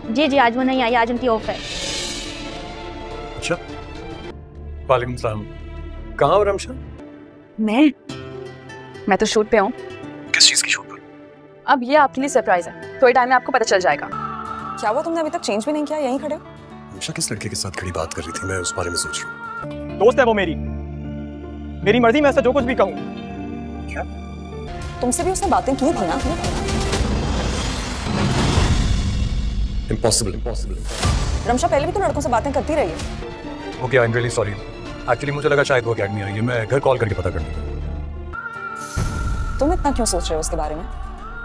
जी जी, आज वो नहीं आई, आज उनकी ऑफ है। अच्छा, वालेकुम सलाम। कहाँ हो रमशा? मैं तो शूट पे हूँ। किस चीज़ की शूट पर? अब ये आपके लिए सरप्राइज है, थोड़े टाइम में आपको पता चल जाएगा। क्या हुआ, तुमने अभी तक चेंज भी नहीं किया, यहीं खड़े हो? रमशा किस लड़के के साथ खड़ी बात कर रही थी, मैं उस बारे में सोच रहा हूँ। दोस्त है वो मेरी मर्जी में ऐसा जो कुछ भी कहूँ। क्या? तुमसे भी उसने बातें की थी ना? इम्पॉसिबल। रमशा पहले भी तो लड़कों से बातें करती रही है। Okay, I am really sorry. Actually मुझे लगा शायद वो अकेडमी आई है, मैं घर कॉल करके पता कर लूँगा। तुम इतना क्यों सोच रहे हो उसके बारे में?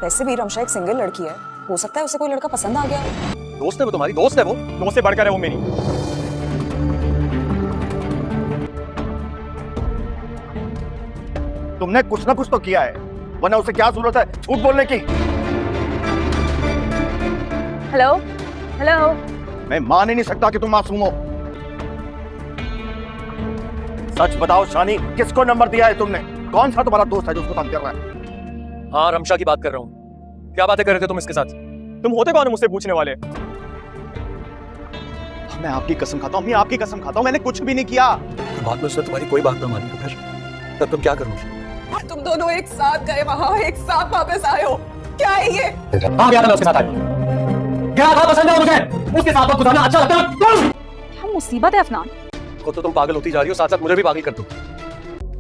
वैसे भी रमशा एक सिंगल लड़की है, हो सकता है उसे कोई लड़का पसंद आ गया। दोस्त है वो, तुम्हारी दोस्त है वो, दोस्त से बढ़कर है वो मेरी। तुमने कुछ ना कुछ तो किया है, वरना उसे क्या जरूरत है झूठ बोलने की। हेलो, मैं मान ही नहीं सकता कि तुम मासूम हो। सच बताओ शानी, किसको नंबर दिया है तुमने? कौन सा तुम्हारा दोस्त है जो उसको तंग कर रहा है? हाँ, रमशा की बात कर रहा हूँ। क्या बातें कर रहे थे तुम इसके साथ? तुम होते कौन हो मुझसे पूछने वाले? मैं आपकी कसम खाता हूँ, मैं आपकी कसम खाता हूँ, मैंने कुछ भी नहीं किया। बात में उसने तुम्हारी कोई बात ना मानी तो फिर तब तुम क्या करोगे? तुम दोनों एक साथ गए वहाँ, एक साथ वापस आए हो, क्या है ये? हाँ, गया था मैं उसके साथ, गया था, पसंद है मुझे, उसके साथ वक्त गुजारना अच्छा लगता है। क्या मुसीबत है अफनान? खुद तो तुम पागल होती जा रही हो, साथ साथ मुझे भी पागल कर दो।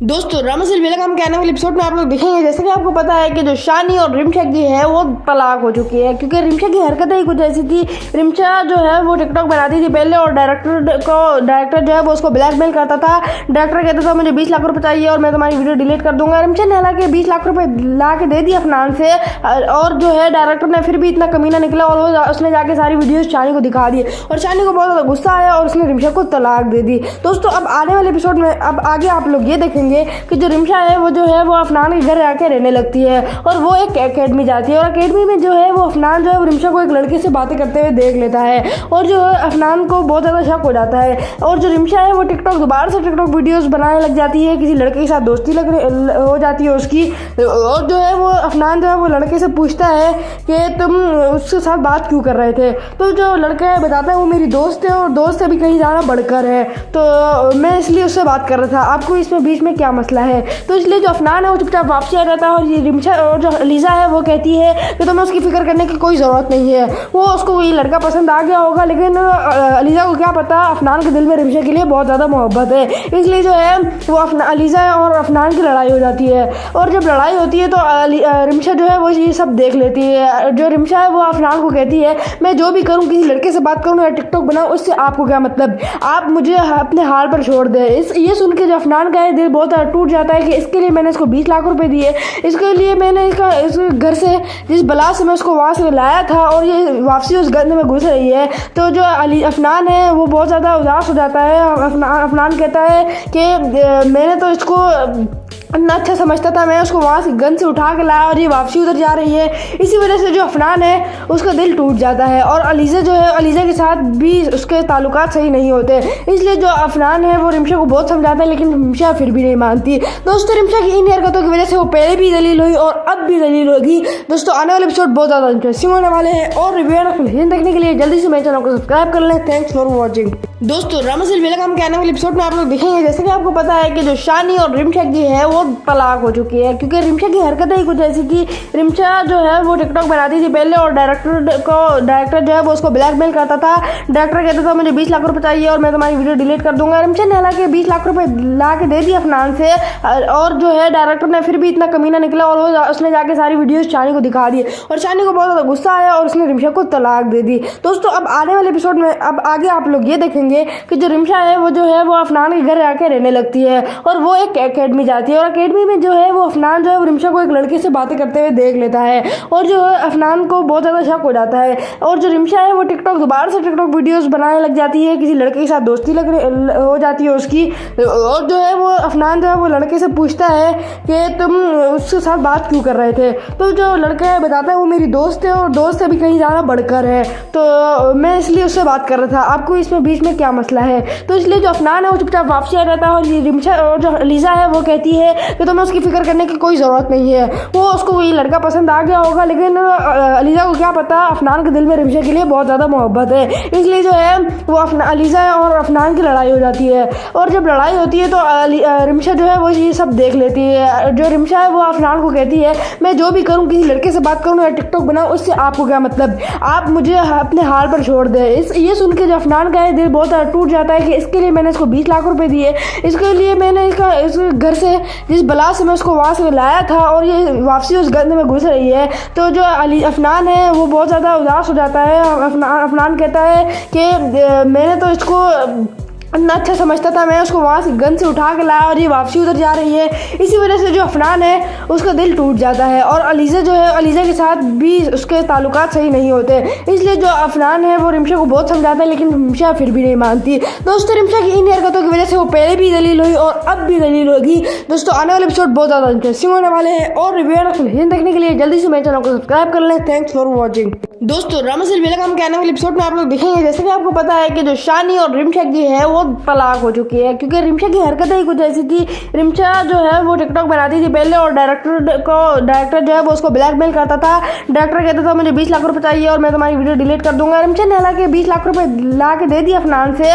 दोस्तों, रामासिल बेलगाम के आने वाले एपिसोड में आप लोग देखेंगे, जैसे कि आपको पता है कि जो शानी और रिमशा की है वो तलाक हो चुकी है, क्योंकि रिमशा की हरकतें ही कुछ ऐसी थी। रिमशा जो है वो टिकटॉक बनाती थी पहले, और डायरेक्टर जो है वो उसको ब्लैकमेल करता था। डायरेक्टर कहता था मुझे 20 लाख रुपए चाहिए और मैं तुम्हारी वीडियो डिलीट कर दूंगा। रिमशा ने हालांकि 20 लाख रुपए ला के दे दिए अफनान से, और जो है डायरेक्टर ने फिर भी इतना कमीना निकला और उसने जाके सारी वीडियोज शानी को दिखा दी, और शानी को बहुत ज़्यादा गुस्सा आया और उसने रिमशा को तलाक दे दी। दोस्तों, अब आने वाले एपिसोड में अब आगे आप लोग ये देखेंगे कि जो रिमशा है वो जो है वो अफनान के घर आके रहने लगती है, और वो एक एकेडमी जाती है, और एकेडमी में जो है वो अफनान जो है वो रिमशा को एक लड़के से बातें करते हुए देख लेता है, और जो है अफनान को बहुत ज़्यादा शक हो जाता है। और जो रिमशा है वो दोबारा से टिकटॉक वीडियोस बनाने लग जाती है, किसी लड़के के साथ दोस्ती हो जाती है उसकी, और जो है वो अफनान जो है वो लड़के से पूछता है कि तुम उसके साथ बात क्यों कर रहे थे। तो जो लड़का है बताता है वो मेरी दोस्त है, और दोस्त से भी कहीं ज़्यादा बढ़कर है, तो मैं इसलिए उससे बात कर रहा था, आपको इसमें बीच में क्या मसला है। तो इसलिए जो अफनान है वो चुपचाप वापसी आ जाता है, और ये रिमशा और जो अलीज़ा है वो कहती है कि तुम्हें उसकी फिक्र करने की कोई ज़रूरत नहीं है, वो उसको ये लड़का पसंद आ गया होगा, लेकिन अलीज़ा को क्या पता अफनान के दिल में रिमशा के लिए बहुत ज़्यादा मोहब्बत है। इसलिए जो है वो अलीज़ा और अफनान की लड़ाई हो जाती है, और जब लड़ाई होती है तो रिमशा जो है वो ये सब देख लेती है। जो रिमशा है वो अफनान को कहती है मैं जो भी करूँ, किसी लड़के से बात करूँ या टिकटॉक बनाऊँ, उससे आपको क्या मतलब, आप मुझे अपने हाल पर छोड़ दें। ये सुन के जो अफनान का दिल बहुत ज़्यादा टूट जाता है कि इसके लिए मैंने इसको 20 लाख रुपए दिए, इसके लिए मैंने इस घर से, जिस बला से मैं उसको वहाँ से लाया था, और ये वापसी उस गंद में घुस रही है। तो जो अफनान है वो बहुत ज़्यादा उदास हो जाता है। अफनान कहता है कि मैंने तो इसको इतना अच्छा समझता था, मैं उसको वहाँ से गन से उठा के लाया और ये वापसी उधर जा रही है। इसी वजह से जो अफनान है उसका दिल टूट जाता है, और अलीज़ा जो है अलीज़ा के साथ भी उसके ताल्लुकात सही नहीं होते। इसलिए जो अफनान है वो रिमशा को बहुत समझाता है, लेकिन रिमशा फिर भी नहीं मानती। दोस्तों, रिमशा की इन हरकतों की वजह से वो पहले भी दलील हुई और अब भी दलील होगी। दोस्तों, आने वाले एपिसोड बहुत ज़्यादा इंटरेस्टिंग होने वाले हैं, और रिव्यू देखने के लिए जल्दी से मेरे चैनल को सब्सक्राइब कर लें। Thanks for watching. दोस्तों, रामासिल बेलगाम के आने वाले एपिसोड में आप लोग देखेंगे, जैसे कि आपको पता है कि जो शानी और रिमशा की है वो तलाक हो चुकी है, क्योंकि रिमशा की हरकतें ही कुछ ऐसी थी। रिमशा जो है वो टिकटॉक बनाती थी पहले, और डायरेक्टर जो है वो उसको ब्लैकमेल करता था। डायरेक्टर कहता था मुझे 20 लाख रुपए चाहिए और मैं तुम्हारी वीडियो डिलीट कर दूंगा। रिमशा ने हालांकि 20 लाख रुपए ला के दे दिए अफनान से, और जो है डायरेक्टर ने फिर भी इतना कमीना निकला और उसने जाके सारी वीडियोज शानी को दिखा दी, और शानी को बहुत ज़्यादा गुस्सा आया और उसने रिमशा को तलाक दे दी। दोस्तों, अब आने वाले एपिसोड में अब आगे आप लोग ये देखेंगे कि जो रिमशा है वो जो है वो अफनान के घर आके रहने लगती है, और वो एक एकेडमी जाती है, और एकेडमी में जो है वो अफनान जो है वो रिमशा को एक लड़के से बातें करते हुए देख लेता है, और जो है अफनान को बहुत ज़्यादा शक हो जाता है। और जो रिमशा है वो दोबारा से टिकटॉक वीडियोस बनाने लग जाती है, किसी लड़के के साथ दोस्ती हो जाती है उसकी, और जो है वो अफनान जो है वो लड़के से पूछता है कि तुम उसके साथ बात क्यों कर रहे थे। तो जो लड़का है बताता है वो मेरी दोस्त है, और दोस्त से भी कहीं ज़्यादा बढ़कर है, तो मैं इसलिए उससे बात कर रहा था, आपको इसमें बीच में में क्या मसला है। तो इसलिए जो अफनान है वो चुपचाप वापसी आ जाता है और ये रिमशा और जो अलीज़ा है वो कहती है कि तुम्हें उसकी फिक्र करने की कोई ज़रूरत नहीं है, वो उसको ये लड़का पसंद आ गया होगा, लेकिन अलीज़ा को क्या पता अफनान के दिल में रिमशा के लिए बहुत ज़्यादा मोहब्बत है। इसलिए जो है वो अलीज़ा और अफनान की लड़ाई हो जाती है और जब लड़ाई होती है तो रिमशा जो है वो ये सब देख लेती है। जो रिमशा है वो अफनान को कहती है मैं जो भी करूँ, किसी लड़के से बात करूँ या टिकटॉक बनाऊँ, उससे आपको क्या मतलब, आप मुझे अपने हाल पर छोड़ दें। ये सुन के जो अफनान का दिल बहुत टूट जाता है कि इसके लिए मैंने इसको 20 लाख रुपए दिए, इसके लिए मैंने इस घर से जिस बला से मैं उसको वहाँ से लाया था और ये वापसी उस गंद में घुस रही है। तो जो अफनान है वो बहुत ज़्यादा उदास हो जाता है। अफनान कहता है कि मैंने तो इसको इतना अच्छा समझता था, मैं उसको वहाँ से गन से उठा के लाया और ये वापसी उधर जा रही है। इसी वजह से जो अफनान है उसका दिल टूट जाता है और अलीज़ा जो है अलीज़ा के साथ भी उसके ताल्लुकात सही नहीं होते। इसलिए जो अफनान है वो रिमशा को बहुत समझाता है, लेकिन रिमशा फिर भी नहीं मानती। दोस्तों रिमशा की इन हरकतों की वजह से वो पहले भी दलील हुई और अब भी दलील होगी। दोस्तों आने वाले एपिसोड बहुत ज़्यादा इंटरेस्टिंग होने वाले हैं और रिव्यू देखने के लिए जल्दी से मेरे चैनल को सब्सक्राइब कर लें। Thanks for watching. दोस्तों ड्रामा सीरियल बेलगाम के आने वाले एपिसोड में आप लोग देखेंगे, जैसे कि आपको पता है कि जो शानी और रिमशा की है वो तलाक हो चुकी है, क्योंकि रिमशा की हरकतें ही कुछ ऐसी थी। रिमशा जो है वो टिकटॉक बनाती थी पहले और डायरेक्टर जो है वो उसको ब्लैकमेल करता था। डायरेक्टर कहता था मुझे 20 लाख रुपए चाहिए और मैं तुम्हारी वीडियो डिलीट कर दूंगा। रिमशा ने हालांकि 20 लाख रुपए ला के दे दिए अफनान से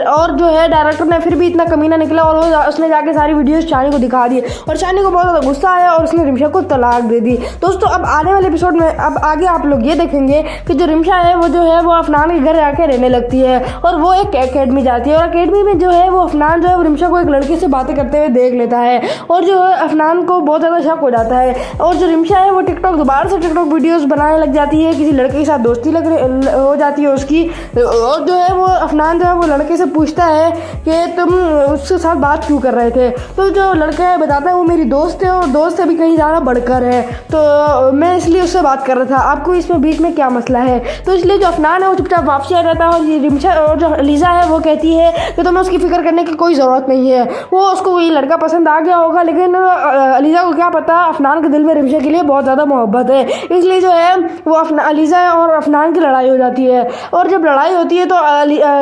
और जो है डायरेक्टर ने फिर भी इतना कमीना निकला और उसने जाके सारी वीडियोस शानी को दिखा दी और शानी को बहुत ज़्यादा गुस्सा आया और उसने रिमशा को तलाक दे दी। दोस्तों अब आने वाले एपिसोड में अब आगे आप लोग ये देखेंगे कि जो रिमशा है वो जो है वो अफनान के घर आके रहने लगती है और वो एक एकेडमी जाती है और एकेडमी में जो है वो अफनान जो है वो रिमशा को एक लड़के से बातें करते हुए देख लेता है और जो है अफनान को बहुत ज़्यादा शक हो जाता है और जो रिमशा है वो दोबारा से टिकटॉक वीडियोस बनाने लग जाती है, किसी लड़के के साथ दोस्ती हो जाती है उसकी और जो है वो अफनान जो है वो लड़के से पूछता है कि तुम उसके साथ बात क्यों कर रहे थे। तो जो लड़का है बताता है वो मेरी दोस्त है और दोस्त से भी कहीं ज़्यादा बढ़कर है, तो मैं इसलिए उससे बात कर रहा था, आपको इसमें बीच में क्या मसला है। तो इसलिए जो अफनान है वो चुपचाप वापसी आ जाता है और ये रिमशा और जो अलीज़ा है वो कहती है कि तुम्हें उसकी फिक्र करने की कोई ज़रूरत नहीं है, वो उसको ये लड़का पसंद आ गया होगा, लेकिन अलीज़ा को क्या पता अफनान के दिल में रिमशा के लिए बहुत ज़्यादा मोहब्बत है। इसलिए जो है वो अलीज़ा और अफनान की लड़ाई हो जाती है और जब लड़ाई होती है तो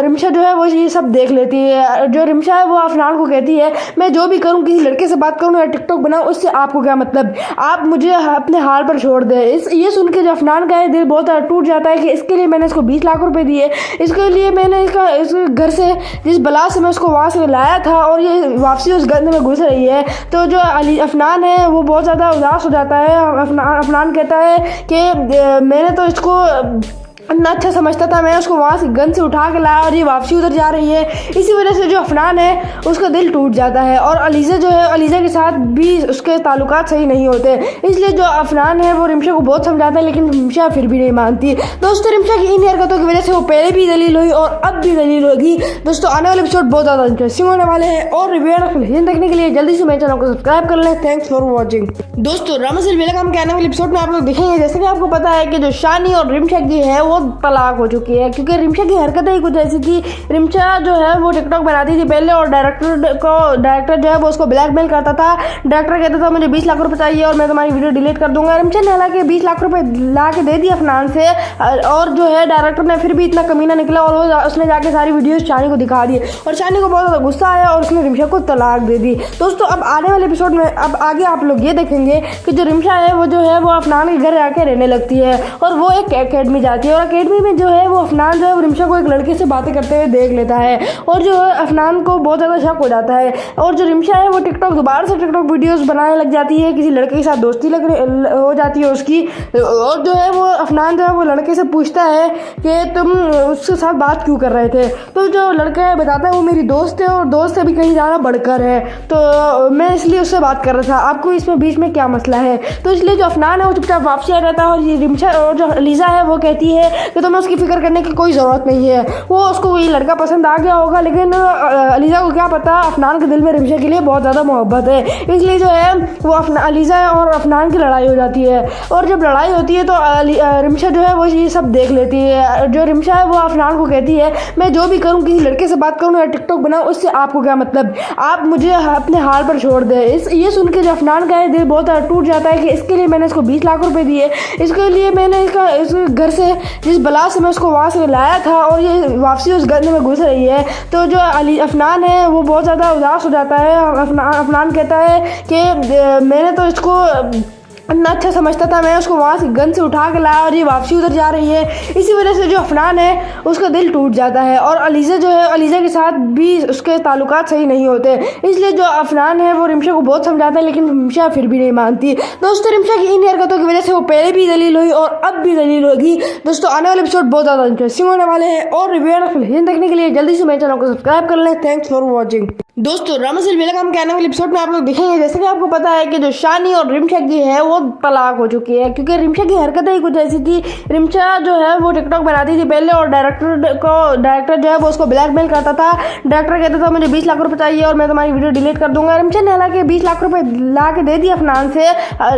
रिमशा जो है वो ये सब देख लेती है। जो रिमशा है वो अफनान को कहती है मैं जो भी करूँ, किसी लड़के से बात करूँ या टिकटॉक बनाऊँ, उससे आपको क्या मतलब, आप मुझे अपने हाल पर छोड़ दें। ये सुन के जो अफनान का दिल बहुत टूट जाता है कि इसके लिए मैंने इसको 20 लाख रुपए दिए, इसके लिए मैंने इस घर से जिस बला से मैं उसको वहाँ से लाया था और ये वापसी उस गंद में घुस रही है। तो जो अफनान है वो बहुत ज़्यादा उदास हो जाता है। अफनान कहता है कि मैंने तो इसको इतना अच्छा समझता था, मैं उसको वहाँ से गन से उठा के लाया और ये वापसी उधर जा रही है। इसी वजह से जो अफनान है उसका दिल टूट जाता है और अलीज़ा जो है अलीज़ा के साथ भी उसके ताल्लुकात सही नहीं होते। इसलिए जो अफनान है वो रिमशा को बहुत समझाता है, लेकिन रिमशा फिर भी नहीं मानती। दोस्तों रिमशा की इन हरकतों की वजह से वो पहले भी दलील हुई और अब भी दलील होगी। दोस्तों आने वाले एपिसोड बहुत ज़्यादा इंटरेस्टिंग होने वाले हैं और रिव्यू देखने के लिए जल्दी से मेरे चैनल को सब्सक्राइब कर लें। Thanks for watching. दोस्तों ड्रामा सीरियल बेलगाम के आने वाले एपिसोड में आप लोग देखेंगे, जैसे कि आपको पता है कि जो शानी और रिमशा की है वो तलाक हो चुकी है, क्योंकि रिमशा की हरकतें ही कुछ ऐसी थी। रिमशा जो है वो टिकटॉक बनाती थी पहले और डायरेक्टर जो है वो उसको ब्लैकमेल करता था। डायरेक्टर कहता था मुझे 20 लाख रुपए चाहिए और मैं तुम्हारी वीडियो डिलीट कर दूंगा। रिमशा ने हालांकि 20 लाख रुपए ला के दे दिए अफनान से और जो है डायरेक्टर ने फिर भी इतना कमीना निकला और उसने जाके सारी वीडियोस शानी को दिखा दी और शानी को बहुत ज़्यादा गुस्सा आया और उसने रिमशा को तलाक दे दी। दोस्तों अब आने वाले एपिसोड में अब आगे आप लोग ये देखेंगे कि जो रिमशा है वो जो है वो अफनान के घर आके रहने लगती है और वो एक एकेडमी जाती है और एकेडमी में जो है वो अफनान जो है वो रिमशा को एक लड़के से बातें करते हुए देख लेता है और जो है अफनान को बहुत ज़्यादा शक हो जाता है और जो रिमशा है वो दोबारा से टिकटॉक वीडियोस बनाने लग जाती है, किसी लड़के के साथ दोस्ती हो जाती है उसकी और जो है वो अफनान जो है वो लड़के से पूछता है कि तुम उसके साथ बात क्यों कर रहे थे। तो जो लड़का है बताता है वो मेरी दोस्त है और दोस्त से भी कहीं ज़्यादा बढ़कर है, तो मैं इसलिए उससे बात कर रहा था, आपको इसमें बीच में क्या मसला है। तो इसलिए जो अफनान है वो चुपचाप वापसी आ जाता है और ये रिमशा और जो अलीज़ा है वो कहती है कि तुम्हें उसकी फिक्र करने की कोई ज़रूरत नहीं है, वो उसको ये लड़का पसंद आ गया होगा, लेकिन अलीज़ा को क्या पता अफनान के दिल में रिमशा के लिए बहुत ज़्यादा मोहब्बत है। इसलिए जो है वो अलीज़ा और अफनान की लड़ाई हो जाती है और जब लड़ाई होती है तो रिमशा जो है वो ये सब देख लेती है। जो रिमशा है वो अफनान को कहती है मैं जो भी करूँ, किसी लड़के से बात करूँ या टिकटॉक बनाऊँ, उससे आपको क्या मतलब, आप मुझे अपने हाल पर छोड़ दें। ये सुन के जो अफनान का दिल बहुत टूट जाता है कि इसके लिए मैंने इसको 20 लाख रुपए दिए, इसके लिए मैंने इस घर से जिस बला से मैं उसको वहाँ से लाया था और ये वापसी उस गंद में घुस रही है। तो जो अफनान है वो बहुत ज़्यादा उदास हो जाता है। अफनान कहता है कि मैंने तो इसको इतना अच्छा समझता था, मैं उसको वहाँ से गन से उठा के लाया और ये वापसी उधर जा रही है। इसी वजह से जो अफनान है उसका दिल टूट जाता है और अलीज़ा जो है, अलीज़ा के साथ भी उसके ताल्लुकात सही नहीं होते। इसलिए जो अफनान है वो रिमशा को बहुत समझाता है, लेकिन रिमशा फिर भी नहीं मानती। दोस्तों, रिमशा की इन हरकतों की वजह से वो पहले भी दलील हुई और अब भी दलील होगी। दोस्तों, आने वाले एपिसोड बहुत ज़्यादा इंटरेस्टिंग होने वाले हैं और रिव्यू देखने के लिए जल्दी से मेरे चैनल को सब्सक्राइब कर लें। Thanks for watching. दोस्तों, ड्रामा सिलसिले का हम कहने वाले एपिसोड में आप लोग देखेंगे, जैसे कि आपको पता है कि जो शानी और रिमशा की है वो तलाक हो चुकी है, क्योंकि रिमशा की हरकतें ही कुछ ऐसी थी। रिमशा जो है वो टिकटॉक बनाती थी पहले और डायरेक्टर जो है वो उसको ब्लैकमेल करता था। डायरेक्टर कहता था मुझे 20 लाख रुपए चाहिए और मैं तुम्हारी वीडियो डिलीट कर दूंगा। रिमशा ने हालांकि 20 लाख रुपए ला के दे दिए अफनान से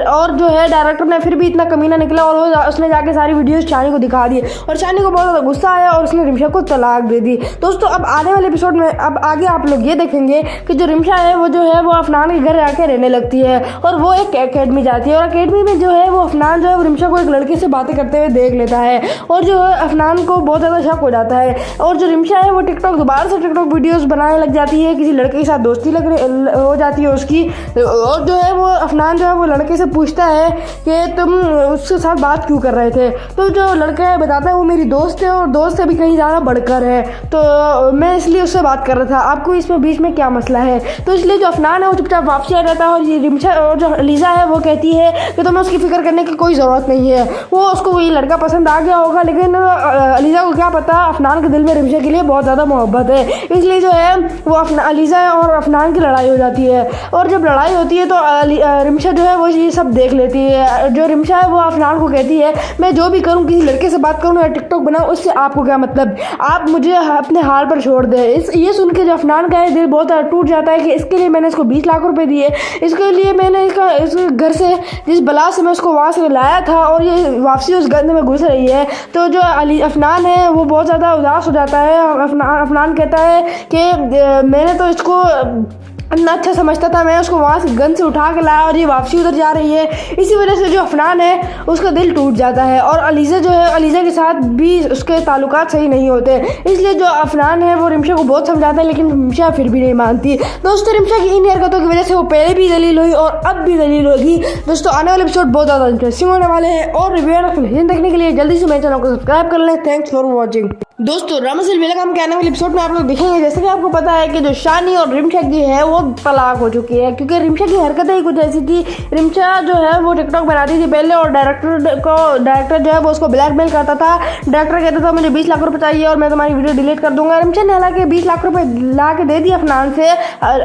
और जो है डायरेक्टर ने फिर भी इतना कमीना निकला और उसने जाके सारी वीडियोज शानी को दिखा दी और शानी को बहुत ज़्यादा गुस्सा आया और उसने रिमशा को तलाक दे दी। दोस्तों, अब आने वाले एपिसोड में अब आगे आप लोग ये देखेंगे कि जो रिमशा है वो जो है वो अफनान के घर आके रहने लगती है और वो एक एकेडमी जाती है और एकेडमी में जो है वो अफनान जो है वो रिमशा को एक लड़के से बातें करते हुए देख लेता है और जो है अफनान को बहुत ज़्यादा शक हो जाता है और जो रिमशा है वो दोबारा से टिकटॉक वीडियोस बनाने लग जाती है, किसी लड़के के साथ दोस्ती हो जाती है उसकी। और जो है वो अफनान जो है वो लड़के से पूछता है कि तुम उसके साथ बात क्यों कर रहे थे। तो जो लड़का है बताता है वो मेरी दोस्त है और दोस्त से भी कहीं ज़्यादा बढ़कर है, तो मैं इसलिए उससे बात कर रहा था, आपको इसमें बीच में क्या मसला है। तो इसलिए जो अफनान है वो चुपचाप वापसी आ जाता है और ये रिमशा और जो अलीज़ा है वो कहती है कि तुम्हें उसकी फिक्र करने की कोई ज़रूरत नहीं है, वो उसको ये लड़का पसंद आ गया होगा। लेकिन अलीज़ा को क्या पता, अफनान के दिल में रिमशा के लिए बहुत ज़्यादा मोहब्बत है। इसलिए जो है वो अलीज़ा और अफनान की लड़ाई हो जाती है और जब लड़ाई होती है तो रिमशा जो है वो ये सब देख लेती है। जो रिमशा है वो अफनान को कहती है मैं जो भी करूँ, किसी लड़के से बात करूँ या टिकटॉक बनाऊँ, उससे आपको क्या मतलब, आप मुझे अपने हाल पर छोड़ दें। ये सुन के जो अफनान का दिल बहुत टूट जाता है कि इसके लिए मैंने इसको 20 लाख रुपए दिए, इसके लिए मैंने इस घर से जिस बला से मैं उसको वहाँ से लाया था और ये वापसी उस गंद में घुस रही है। तो जो अफनान है वो बहुत ज़्यादा उदास हो जाता है। अफनान कहता है कि मैंने तो इसको इतना अच्छा समझता था, मैं उसको वहाँ से गन से उठा के लाया और ये वापसी उधर जा रही है। इसी वजह से जो अफनान है उसका दिल टूट जाता है और अलीज़ा जो है, अलीज़ा के साथ भी उसके ताल्लुकात सही नहीं होते। इसलिए जो अफनान है वो रिमशा को बहुत समझाता है, लेकिन रिमशा फिर भी नहीं मानती। दोस्तों, रिमशा की इन हरकतों की वजह से वो पहले भी दलील हुई और अब भी दलील होगी। दोस्तों, आने वाले एपिसोड बहुत ज़्यादा इंटरेस्टिंग होने वाले हैं और रिव्यू देखने के लिए जल्दी से मेरे चैनल को सब्सक्राइब कर लें। Thanks for watching. दोस्तों, ड्रामा सिलसिले का हम कहने वाले एपिसोड में आप लोग देखेंगे, जैसे कि आपको पता है कि जो शानी और रिमशा की है वो तलाक हो चुकी है, क्योंकि रिमशा की हरकतें ही कुछ ऐसी थी। रिमशा जो है वो टिकटॉक बनाती थी पहले और डायरेक्टर जो है वो उसको ब्लैकमेल करता था। डायरेक्टर कहता था मुझे 20 लाख रुपए चाहिए और मैं तुम्हारी वीडियो डिलीट कर दूंगा। रिमशा ने हालांकि 20 लाख रुपए ला के दे दिए अफनान से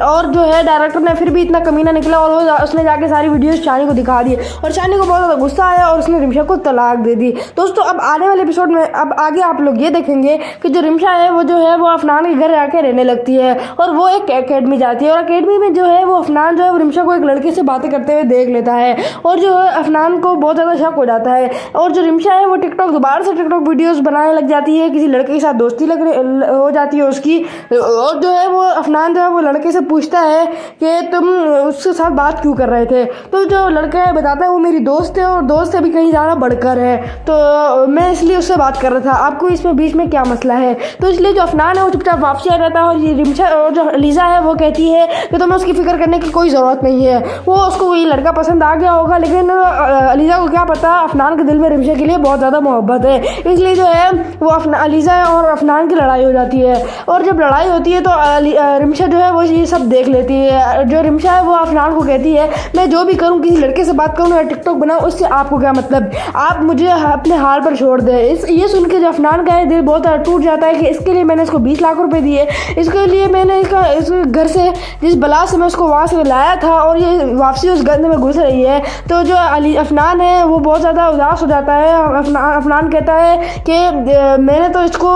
और जो है डायरेक्टर ने फिर भी इतना कमीना निकला और उसने जाके सारी वीडियोज शानी को दिखा दी और शानी को बहुत ज़्यादा गुस्सा आया और उसने रिमशा को तलाक दे दी। दोस्तों, अब आने वाले एपिसोड में अब आगे आप लोग ये देखेंगे कि जो रिमशा है वो जो है वो अफनान के घर आके रहने लगती है और वो एक एकेडमी जाती है और एकेडमी में जो है वो अफनान जो है वो रिमशा को एक लड़के से बातें करते हुए देख लेता है और जो है अफनान को बहुत ज़्यादा शक हो जाता है और जो रिमशा है वो दोबारा से टिकटॉक वीडियोस बनाने लग जाती है, किसी लड़के के साथ दोस्ती हो जाती है उसकी। और जो है वो अफनान जो है वो लड़के से पूछता है कि तुम उसके साथ बात क्यों कर रहे थे। तो जो लड़का है बताता है वो मेरी दोस्त है और दोस्त से भी कहीं ज़्यादा बढ़कर है, तो मैं इसलिए उससे बात कर रहा था, आपको इसमें बीच में क्या मसला है। तो इसलिए जो अफनान है वो चुपचाप वापसी आ जाता है और ये रिमशा और जो अलीज़ा है वो कहती है कि तुम्हें उसकी फिक्र करने की कोई ज़रूरत नहीं है, वो उसको ये लड़का पसंद आ गया होगा। लेकिन अलीज़ा को क्या पता, अफनान के दिल में रिमशा के लिए बहुत ज़्यादा मोहब्बत है। इसलिए जो है वो अलीज़ा और अफनान की लड़ाई हो जाती है और जब लड़ाई होती है तो रिमशा जो है वो ये सब देख लेती है। जो रिमशा है वो अफनान को कहती है मैं जो भी करूँ, किसी लड़के से बात करूँ या टिकटॉक बनाऊँ, उससे आपको क्या मतलब, आप मुझे अपने हाल पर छोड़ दें। ये सुन के जो अफनान का दिल बहुत टूट जाता है कि इसके लिए मैंने इसको 20 लाख रुपए दिए, इसके लिए मैंने इस घर से जिस बला से मैं उसको वहाँ से लाया था और ये वापसी उस गंद में घुस रही है। तो जो अफनान है वो बहुत ज़्यादा उदास हो जाता है। अफनान कहता है कि मैंने तो इसको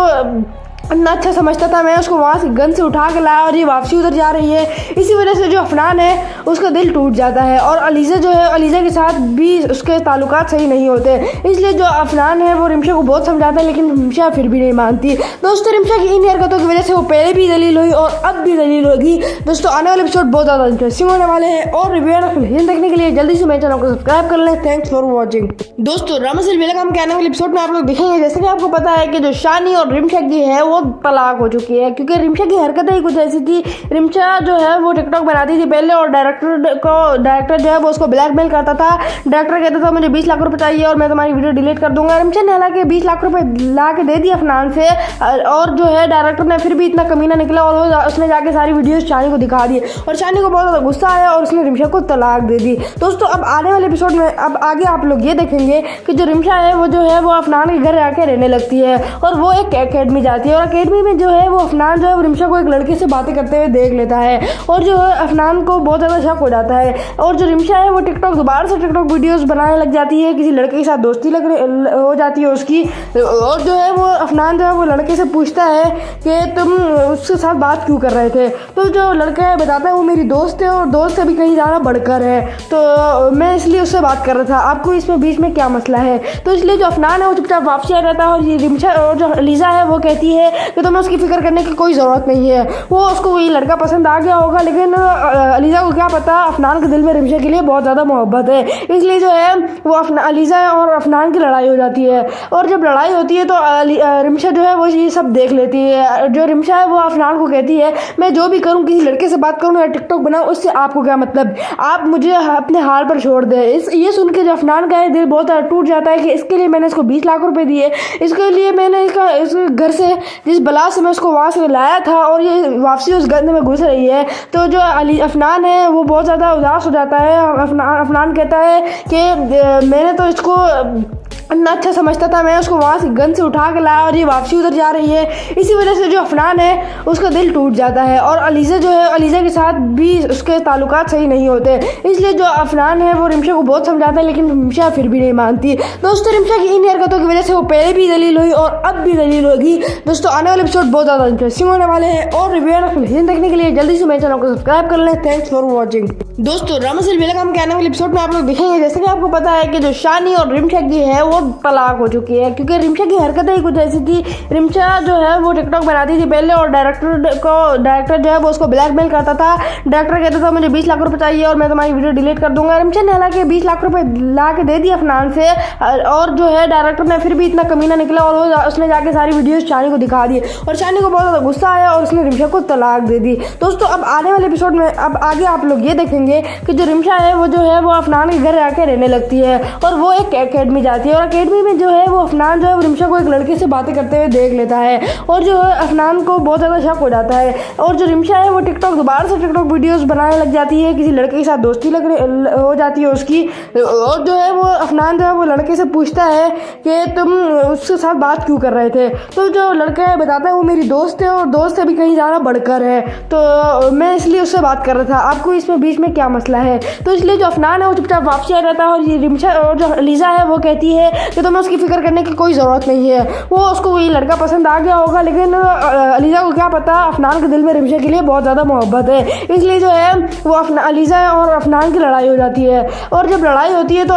इतना अच्छा समझता था, मैं उसको वहाँ से गन से उठा के लाया और ये वापसी उधर जा रही है। इसी वजह से जो अफनान है उसका दिल टूट जाता है और अलीज़ा जो है, अलीज़ा के साथ भी उसके ताल्लुकात सही नहीं होते। इसलिए जो अफनान है वो रिमशा को बहुत समझाता है, लेकिन रिमशा फिर भी नहीं मानती। दोस्तों, रिमशा की इन हरकतों की वजह से वो पहले भी दलील हुई और अब भी दलील होगी। दोस्तों, आने वाले एपिसोड बहुत ज़्यादा इंटरेस्टिंग होने वाले हैं और रिव्यू देखने के लिए जल्दी से मेरे चैनल को सब्सक्राइब कर लें। Thanks for watching. दोस्तों, ड्रामा से अलविदा के आने वाले एपिसोड में आप लोग देखेंगे, जैसे कि आपको पता है कि जो शानी और रिमशा की है वो तलाक हो चुकी है, क्योंकि रिमशा की हरकतें ही कुछ ऐसी थी। रिमशा जो है वो टिकटॉक बनाती थी पहले और डायरेक्टर जो है वो उसको ब्लैकमेल करता था। डायरेक्टर कहता था मुझे 20 लाख रुपए चाहिए और मैं तुम्हारी वीडियो डिलीट कर दूंगा। रिमशा ने हालांकि 20 लाख रुपए ला के दे दिए अफनान से और जो है डायरेक्टर ने फिर भी इतना कमीना निकला और उसने जाके सारी वीडियोस शानी को दिखा दी और शानी को बहुत ज़्यादा गुस्सा आया और उसने रिमशा को तलाक दे दी। दोस्तों, अब आने वाले एपिसोड में अब आगे आप लोग ये देखेंगे कि जो रिमशा है वो जो है वो अफनान के घर आके रहने लगती है और वो एक एकेडमी जाती है और एकेडमी में जो है वो अफनान जो है वो रिमशा को एक लड़के से बातें करते हुए देख लेता है और जो है अफनान को बहुत ज़्यादा शक हो जाता है और जो रिमशा है वो दोबारा से टिकटॉक वीडियोस बनाने लग जाती है, किसी लड़के के साथ दोस्ती हो जाती है उसकी और जो है वो अफनान जो है वो लड़के से पूछता है कि तुम उसके साथ बात क्यों कर रहे थे। तो जो लड़का है बताता है वो मेरी दोस्त है और दोस्त से भी कहीं ज़्यादा बढ़कर है, तो मैं इसलिए उससे बात कर रहा था, आपको इसमें बीच में क्या मसला है। तो इसलिए जो अफनान है वो चुपचाप वापसी आ जाता है और ये रिमशा और जो अलीज़ा है वो कहती है कि तुम्हें उसकी फिक्र करने की कोई ज़रूरत नहीं है, वो उसको ये लड़का पसंद आ गया होगा, लेकिन अलीज़ा को क्या पता अफनान के दिल में रिमशा के लिए बहुत ज़्यादा मोहब्बत है। इसलिए जो है वो अलीज़ा और अफनान की लड़ाई हो जाती है और जब लड़ाई होती है तो रिमशा जो है वो ये सब देख लेती है। जो रिमशा है वो अफनान को कहती है मैं जो भी करूँ, किसी लड़के से बात करूँ या टिकटॉक बनाऊँ, उससे आपको क्या मतलब, आप मुझे अपने हाल पर छोड़ दें। ये सुन के जो अफनान का है दिल बहुत ज़्यादा टूट जाता है कि इसके लिए मैंने इसको 20 लाख रुपए दिए, इसके लिए मैंने इस घर से जिस बला से मैं उसको वहाँ से लाया था और ये वापसी उस गंद में घुस रही है। तो जो अफनान है वो बहुत ज़्यादा उदास हो जाता है। अफनान कहता है कि मैंने तो इसको इतना अच्छा समझता था, मैं उसको वहाँ से गन से उठा के लाया और ये वापसी उधर जा रही है। इसी वजह से जो अफनान है उसका दिल टूट जाता है और अलीज़ा जो है, अलीज़ा के साथ भी उसके ताल्लुकात सही नहीं होते। इसलिए जो अफनान है वो रिमशा को बहुत समझाता है, लेकिन रिमशा फिर भी नहीं मानती। दोस्तों, रिमशा की इन हरकतों की वजह से वो पहले भी दलील हुई और अब भी दलील होगी। दोस्तों, आने वाले एपिसोड बहुत ज़्यादा इंटरेस्टिंग होने वाले हैं और रिव्यू देखने के लिए जल्दी से मेरे चैनल को सब्सक्राइब कर लें। Thanks for watching. दोस्तों, ड्रामा से अलविदा के आने वाले एपिसोड में आप लोग देखेंगे, जैसे कि आपको पता है कि जो शानी और रिमशा की है वो तलाक हो चुकी है, क्योंकि रिमशा की हरकतें ही कुछ ऐसी थी। रिमशा जो है वो टिकटॉक बनाती थी पहले और डायरेक्टर जो है वो उसको ब्लैकमेल करता था। डायरेक्टर कहता था मुझे 20 लाख रुपए चाहिए और मैं तुम्हारी वीडियो डिलीट कर दूंगा। रिमशा ने हालांकि 20 लाख रुपए ला के दे दिए अफनान से और जो है डायरेक्टर ने फिर भी इतना कमीना निकला और उसने जाके सारी वीडियोस शानी को दिखा दी और शानी को बहुत ज़्यादा गुस्सा आया और उसने रिमशा को तलाक दे दी। दोस्तों, अब आने वाले एपिसोड में अब आगे आप लोग ये देखेंगे कि जो रिमशा है वो जो है वो अफनान के घर आके रहने लगती है और वो एक एकेडमी जाती है और एकेडमी में जो है वो अफनान जो है वो रिमशा को एक लड़के से बातें करते हुए देख लेता है और जो है अफनान को बहुत ज़्यादा शक हो जाता है और जो रिमशा है वो दोबारा से टिकटॉक वीडियोस बनाने लग जाती है, किसी लड़के के साथ दोस्ती हो जाती है उसकी और जो है वो अफनान जो है वो लड़के से पूछता है कि तुम उसके साथ बात क्यों कर रहे थे। तो जो लड़का है बताता है वो मेरी दोस्त है और दोस्त से भी कहीं ज़्यादा बढ़कर है, तो मैं इसलिए उससे बात कर रहा था, आपको इसमें बीच में क्या मसला है। तो इसलिए जो अफनान है वो चुपचाप वापसी आ जाता है और ये रिमशा और जो अलीज़ा है वो कहती है कि तुम्हें उसकी फिक्र करने की कोई ज़रूरत नहीं है, वो उसको ये लड़का पसंद आ गया होगा, लेकिन अलीज़ा को क्या पता अफनान के दिल में रिमशा के लिए बहुत ज़्यादा मोहब्बत है। इसलिए जो है वो अलीज़ा और अफनान की लड़ाई हो जाती है और जब लड़ाई होती है तो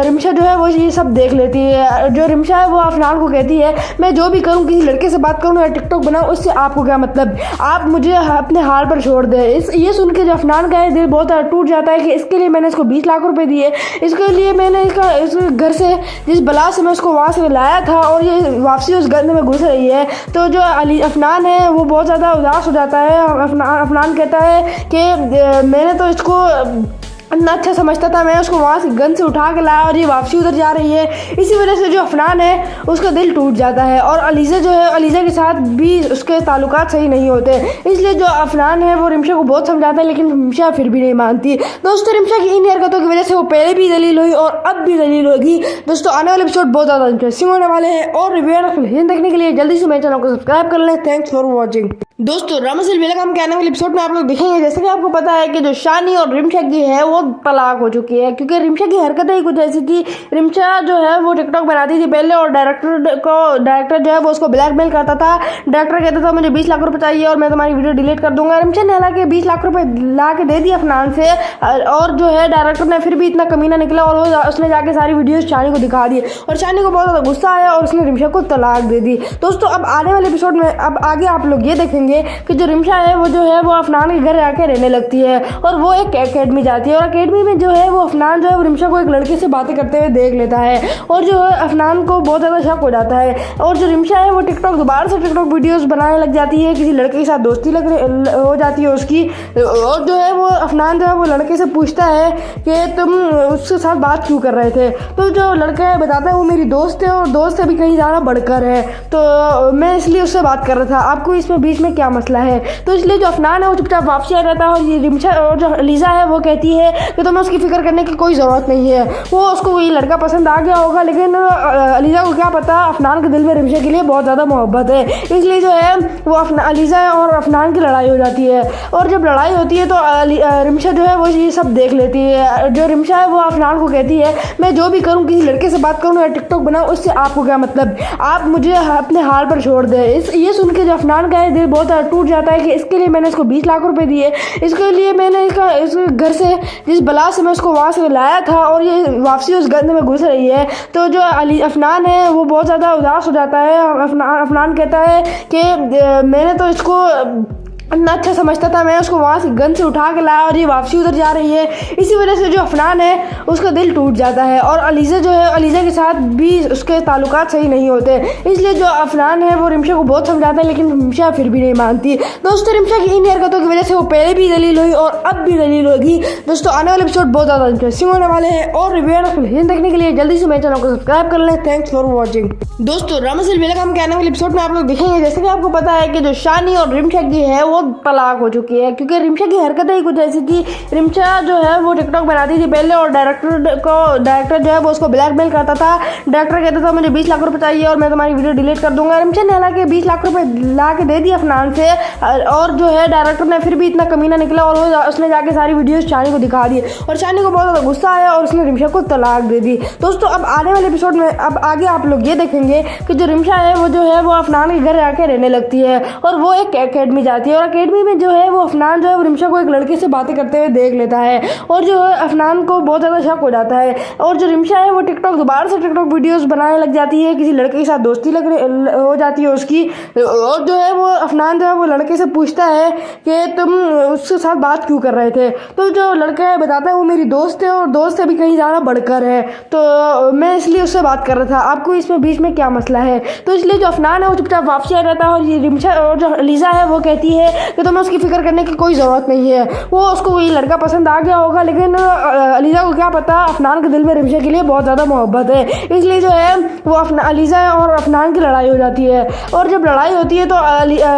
रिमशा जो है वो ये सब देख लेती है। जो रिमशा है वो अफनान को कहती है मैं जो भी करूँ, किसी लड़के से बात करूँ या टिकटॉक बनाऊँ, उससे आपको क्या मतलब, आप मुझे अपने हाल पर छोड़ दें। ये सुन के जो अफनान का है दिल बहुत ज़्यादा टूट जाता है कि इसके लिए मैंने इसको 20 लाख रुपए दिए, इसके लिए मैंने इस घर से जिस बला से मैं उसको वहाँ से लाया था और ये वापसी उस गंद में घुस रही है। तो जो अफनान है वो बहुत ज़्यादा उदास हो जाता है। अफनान कहता है कि मैंने तो इसको इतना अच्छा समझता था, मैं उसको वहाँ से गन से उठा के लाया और ये वापसी उधर जा रही है। इसी वजह से जो अफनान है उसका दिल टूट जाता है और अलीज़ा जो है, अलीज़ा के साथ भी उसके ताल्लुकात सही नहीं होते। इसलिए जो अफनान है वो रिमशा को बहुत समझाता है, लेकिन रिमशा फिर भी नहीं मानती। दोस्तों, रिमशा की इन हरकतों की वजह से वो पहले भी दलील हुई और अब भी दलील होगी। दोस्तों, आने वाले एपिसोड बहुत ज़्यादा इंटरेस्टिंग होने वाले हैं और रिव्यू देखने के लिए जल्दी से मेरे चैनल को सब्सक्राइब कर लें। Thanks for watching. दोस्तों ड्रामा सीरियल बेलगाम हम कहने वाले एपिसोड में आप लोग देखेंगे जैसे कि आपको पता है कि जो शानी और रिमशा की है वो तलाक हो चुकी है, क्योंकि रिमशा की हरकतें ही कुछ ऐसी थी। रिमशा जो है वो टिकटॉक बनाती थी पहले और डायरेक्टर जो है वो उसको ब्लैकमेल करता था। डायरेक्टर कहता था मुझे 20 लाख रुपए चाहिए और मैं तुम्हारी वीडियो डिलीट कर दूंगा। रिमशा ने हालांकि 20 लाख रुपए ला के दे दिया अफनान से, और जो है डायरेक्टर ने फिर भी इतना कमीना निकला और उसने जाके सारी वीडियोज शानी को दिखा दी और शानी को बहुत ज़्यादा गुस्सा आया और उसने रिमशा को तलाक दे दी। दोस्तों अब आने वाले एपिसोड में अब आगे आप लोग ये देखेंगे कि जो रिमशा है वो अफनान के घर आके रहने लगती है और वो एक एकेडमी जाती है और एकेडमी में जो है वो अफनान जो है वो रिमशा को एक लड़के से बातें करते हुए देख लेता है और जो है अफनान को बहुत ज़्यादा शक हो जाता है। और जो रिमशा है वो दोबारा से टिकटॉक वीडियोस बनाने लग जाती है, किसी लड़के के साथ दोस्ती हो जाती है उसकी। और जो है वो अफनान जो है वो लड़के से पूछता है कि तुम उसके साथ बात क्यों कर रहे थे, तो जो लड़का है बताता है वो मेरी दोस्त है और दोस्त से भी कहीं ज़्यादा बढ़कर है, तो मैं इसलिए उससे बात कर रहा था, आपको इसमें बीच में क्या मसला है। तो इसलिए जो अफनान है वो चुपचाप वापसी आ जाता है और ये रिमशा और जो लीजा है वो कहती है कि तुम्हें उसकी फिक्र करने की कोई ज़रूरत नहीं है, वो उसको ये लड़का पसंद आ गया होगा, लेकिन लीजा को क्या पता अफनान के दिल में रिमशा के लिए बहुत ज़्यादा मोहब्बत है। इसलिए जो है वो लीजा और अफनान की लड़ाई हो जाती है और जब लड़ाई होती है तो रिमशा जो है वो ये सब देख लेती है। जो रिमशा है वो अफनान को कहती है मैं जो भी करूँ किसी लड़के से बात करूँ या टिकटॉक बनाऊँ उससे आपको क्या मतलब, आप मुझे अपने हाल पर छोड़ दें। ये सुन के जो अफनान का दिल बहुत टूट जाता है कि इसके लिए मैंने इसको 20 लाख रुपए दिए, इसके लिए मैंने इस घर से जिस बला से मैं उसको वहाँ से लाया था और ये वापसी उस गंद में घुस रही है। तो जो अफनान है वो बहुत ज़्यादा उदास हो जाता है। अफनान कहता है कि मैंने तो इसको इतना अच्छा समझता था, मैं उसको वहाँ से गन से उठा के लाया और ये वापसी उधर जा रही है। इसी वजह से जो अफनान है उसका दिल टूट जाता है और अलीज़ा जो है अलीज़ा के साथ भी उसके ताल्लुकात सही नहीं होते। इसलिए जो अफनान है वो रिमशा को बहुत समझाता है लेकिन रिमशा फिर भी नहीं मानती। दोस्तों रिमशा की इन हरकतों की वजह से वो पहले भी दलील हुई और अब भी दलील होगी। दोस्तों आने वाले एपिसोड बहुत ज़्यादा इंटरेस्टिंग होने वाले हैं और रिव्यू देखने के लिए जल्दी से मेरे चैनल को सब्सक्राइब कर लें। Thanks for watching. दोस्तों ड्रामा सीरियल बेलगाम के आने वाले एपिसोड में आप लोग देखेंगे जैसे कि आपको पता है कि जो शानी और रिमशा की है वो तलाक हो चुकी है, क्योंकि रिमशा की हरकतें ही कुछ ऐसी थी। रिमशा जो है वो टिकटॉक बनाती थी पहले और डायरेक्टर जो है वो उसको ब्लैकमेल करता था। डायरेक्टर कहता था मुझे 20 लाख रुपए चाहिए और मैं तुम्हारी वीडियो डिलीट कर दूंगा। रिमशा ने हालांकि 20 लाख रुपए ला के दे दिया अफनान से, और जो है डायरेक्टर ने फिर भी इतना कमीना निकला और उसने जाके सारी वीडियोज शानी को दिखा दी और शानी को बहुत ज़्यादा गुस्सा आया और उसने रिमशा को तलाक दे दी। दोस्तों अब आने वाले एपिसोड में अब आगे आप लोग ये देखेंगे कि जो रिमशा है वो अफनान के घर आके रहने लगती है और वो एक एकेडमी जाती है और एकेडमी में जो है वो अफनान जो है वो रिमशा को एक लड़के से बातें करते हुए देख लेता है और जो है अफनान को बहुत ज़्यादा शक हो जाता है। और जो रिमशा है वो दोबारा से टिकटॉक वीडियोस बनाने लग जाती है, किसी लड़के के साथ दोस्ती हो जाती है उसकी। और जो है वो अफनान जो है वो लड़के से पूछता है कि तुम उसके साथ बात क्यों कर रहे थे, तो जो लड़का है बताता है वो मेरी दोस्त है और दोस्त से भी कहीं ज़्यादा बढ़कर है, तो मैं इसलिए उससे बात कर रहा था, आपको इसमें बीच में क्या मसला है। तो इसलिए जो अफनान है वो चुपचाप वापसी आ जाता है और ये रिमशा और जो लीजा है वो कहती है कि तुम्हें उसकी फिक्र करने की कोई ज़रूरत नहीं है, वो उसको ये लड़का पसंद आ गया होगा, लेकिन अलीज़ा को क्या पता अफनान के दिल में रिमशा के लिए बहुत ज़्यादा मोहब्बत है। इसलिए जो है वो अलीज़ा और अफनान की लड़ाई हो जाती है और जब लड़ाई होती है तो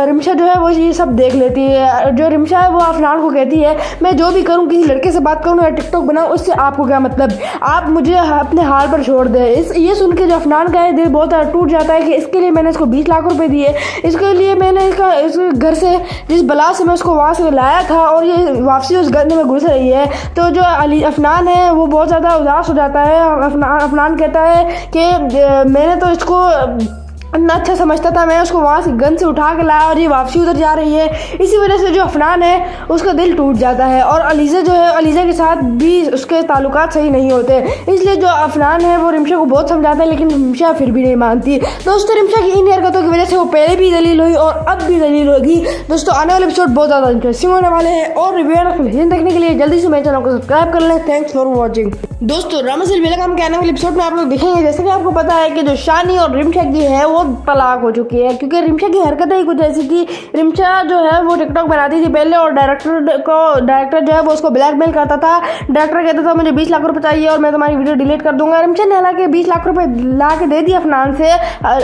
रिमशा जो है वो ये सब देख लेती है। जो रिमशा है वो अफनान को कहती है मैं जो भी करूँ किसी लड़के से बात करूँ या टिकटॉक बनाऊँ उससे आपको क्या मतलब, आप मुझे अपने हाल पर छोड़ दें। ये सुन के जो अफनान का दिल बहुत टूट जाता है कि इसके लिए मैंने इसको 20 लाख रुपए दिए, इसके लिए मैंने इस घर से जिस बला से मैं उसको वहाँ से लाया था और ये वापसी उस गंद में घुस रही है। तो जो अफनान है वो बहुत ज़्यादा उदास हो जाता है। अफनान कहता है कि मैंने तो इसको इतना अच्छा समझता था, मैं उसको वहाँ से गन से उठा के लाया और ये वापसी उधर जा रही है। इसी वजह से जो अफनान है उसका दिल टूट जाता है और अलीज़ा जो है अलीज़ा के साथ भी उसके ताल्लुकात सही नहीं होते। इसलिए जो अफनान है वो रिमशा को बहुत समझाता है लेकिन रिमशा फिर भी नहीं मानती। दोस्तों रिमशा की इन हरकतों की वजह से वो पहले भी दलील हुई और अब भी दलील होगी। दोस्तों आने वाले एपिसोड बहुत ज़्यादा इंटरेस्टिंग होने वाले हैं और रिव्यू देखने के लिए जल्दी से मेरे चैनल को सब्सक्राइब कर लें। Thanks for watching. दोस्तों ड्रामा सीरियल बेलगाम के आने वाले एपिसोड में आप लोग देखेंगे जैसे कि आपको पता है कि जो शानी और रिमशा की है वो तलाक हो चुकी है, क्योंकि रिमशा की हरकतें ही कुछ ऐसी थी। रिमशा जो है वो टिकटॉक बनाती थी पहले और डायरेक्टर जो है वो उसको ब्लैकमेल करता था। डायरेक्टर कहता था मुझे 20 लाख रुपए चाहिए और मैं तुम्हारी वीडियो डिलीट कर दूंगा। रिमशा ने हालांकि 20 लाख रुपए ला के दे दिया अफनान से,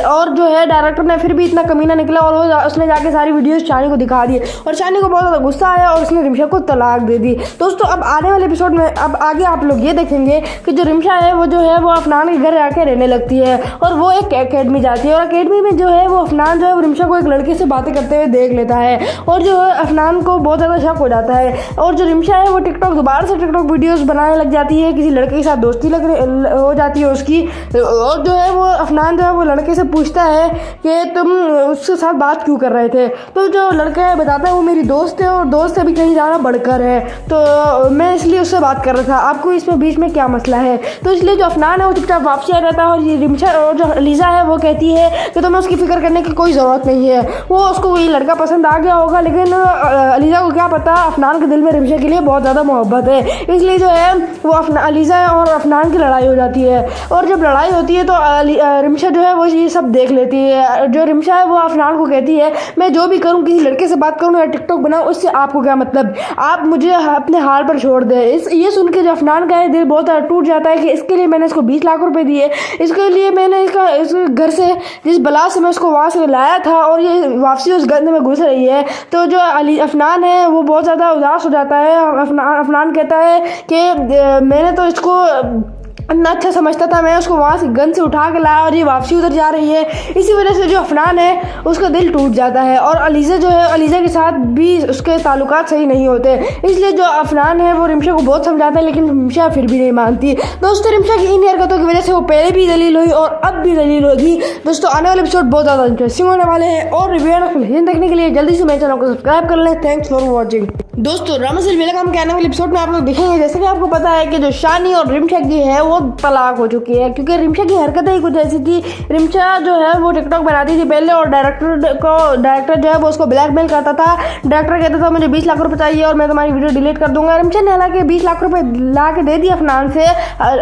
और जो है डायरेक्टर ने फिर भी इतना कमीना निकला और उसने जाके सारी वीडियोज शानी को दिखा दी और शानी को बहुत ज़्यादा गुस्सा आया और उसने रिमशा को तलाक दे दी। दोस्तों अब आने वाले एपिसोड में अब आगे आप लोग ये देखेंगे देखेंगे कि जो रिमशा है वो अफनान के घर आके रहने लगती है और वो एक एकेडमी जाती है और एकेडमी में जो है वो अफनान जो है वो रिमशा को एक लड़के से बातें करते हुए देख लेता है और जो है अफनान को बहुत ज़्यादा शक हो जाता है और जो रिमशा है वो दोबारा से टिकटॉक वीडियोस बनाने लग जाती है, किसी लड़के के साथ दोस्ती हो जाती है उसकी। और जो है वो अफनान जो है वो लड़के से पूछता है कि तुम उसके साथ बात क्यों कर रहे थे, तो जो लड़का है बताता है वो मेरी दोस्त है और दोस्त से भी कहीं ज़्यादा बढ़कर है, तो मैं इसलिए उससे बात कर रहा था, आपको इसमें बीच में क्या मसला है। तो इसलिए जो अफनान है वो चुपचाप वापसी आ जाता है और ये रिमशा और जो अलीज़ा है वो कहती है कि तुम्हें उसकी फिक्र करने की कोई ज़रूरत नहीं है, वो उसको ये लड़का पसंद आ गया होगा, लेकिन अलीज़ा को क्या पता अफनान के दिल में रिमशा के लिए बहुत ज़्यादा मोहब्बत है। इसलिए जो है वो अलीज़ा और अफनान की लड़ाई हो जाती है और जब लड़ाई होती है तो रिमशा जो है वो ये सब देख लेती है। जो रिमशा है वो अफनान को कहती है मैं जो भी करूँ, किसी लड़के से बात करूँ या टिकटॉक बनाऊँ, उससे आपको क्या मतलब, आप मुझे अपने हाल पर छोड़ दें। ये सुन के जो अफनान का है दिल बहुत टूट जाता है कि इसके लिए मैंने इसको 20 लाख रुपए दिए, इसके लिए मैंने इस घर से जिस बला से मैं उसको वहाँ से लाया था और ये वापसी उस गंद में घुस रही है। तो जो अफनान है वो बहुत ज़्यादा उदास हो जाता है। अफनान कहता है कि मैंने तो इसको इतना अच्छा समझता था, मैं उसको वहाँ से गन से उठा के लाया और ये वापसी उधर जा रही है। इसी वजह से जो अफनान है उसका दिल टूट जाता है और अलीज़ा जो है अलीज़ा के साथ भी उसके ताल्लुकात सही नहीं होते। इसलिए जो अफनान है वो रिमशा को बहुत समझाता है लेकिन रिमशा फिर भी नहीं मानती। दोस्तों रिमशा की इन हरकतों की वजह से वो पहले भी दलील हुई और अब भी दलील होगी। दोस्तों आने वाले एपिसोड बहुत ज़्यादा इंटरेस्टिंग होने वाले हैं और रिव्यू देखने के लिए जल्दी से मेरे चैनल को सब्सक्राइब कर लें। Thanks for watching. दोस्तों ड्रामा सीरियल बेलगाम के आने वाले एपिसोड में आप लोग देखेंगे जैसे कि आपको पता है कि जो शानी और रिमशा की है वो तलाक हो चुकी है, क्योंकि रिमशा की हरकतें ही कुछ ऐसी थी। रिमशा जो है वो टिकटॉक बनाती थी पहले और डायरेक्टर जो है वो उसको ब्लैकमेल करता था। डायरेक्टर कहता था मुझे 20 लाख रुपए चाहिए और मैं तुम्हारी वीडियो डिलीट कर दूंगा। रिमशा ने हालांकि 20 लाख रुपए ला के दे दिए अफनान से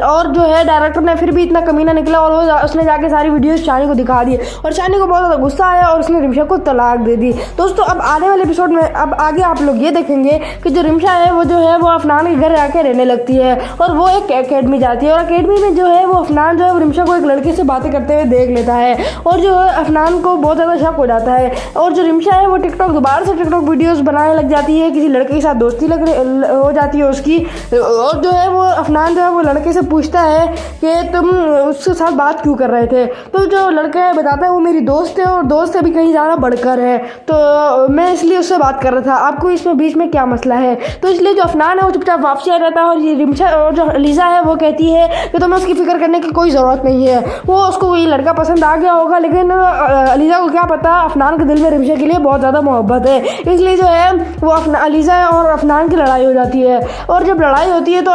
और जो है डायरेक्टर ने फिर भी इतना कमीना निकला और उसने जाके सारी वीडियो शानी को दिखा दी और शानी को बहुत ज़्यादा गुस्सा आया और उसने रिमशा को तलाक दे दी। दोस्तों अब आने वाले एपिसोड में अब आगे आप लोग ये देखेंगे कि जो रिमशा है वो अफनान के घर आके रहने लगती है और वो एक एकेडमी जाती है और एकेडमी में जो है वो अफनान जो है वो रिमशा को एक लड़के से बातें करते हुए देख लेता है और जो है अफनान को बहुत ज़्यादा शक हो जाता है और जो रिमशा है वो दोबारा से टिकटॉक वीडियोस बनाने लग जाती है, किसी लड़के के साथ दोस्ती हो जाती है उसकी। और जो है वो अफनान जो है वो लड़के से पूछता है कि तुम उसके साथ बात क्यों कर रहे थे, तो जो लड़का है बताता है वो मेरी दोस्त है और दोस्त से भी कहीं ज़्यादा बढ़कर है, तो मैं इसलिए उससे बात कर रहा था, आपको इसमें बीच में क्या मसला है। तो इसलिए जो अफनान है वो चुपचाप वापसी आ जाता है और ये रिमशा और जो अलीज़ा है वो कहती है कि तुम्हें उसकी फिक्र करने की कोई ज़रूरत नहीं है, वो उसको ये लड़का पसंद आ गया होगा, लेकिन अलीज़ा को क्या पता अफनान के दिल में रिमशा के लिए बहुत ज़्यादा मोहब्बत है। इसलिए जो है वो अलीज़ा और अफनान की लड़ाई हो जाती है और जब लड़ाई होती है तो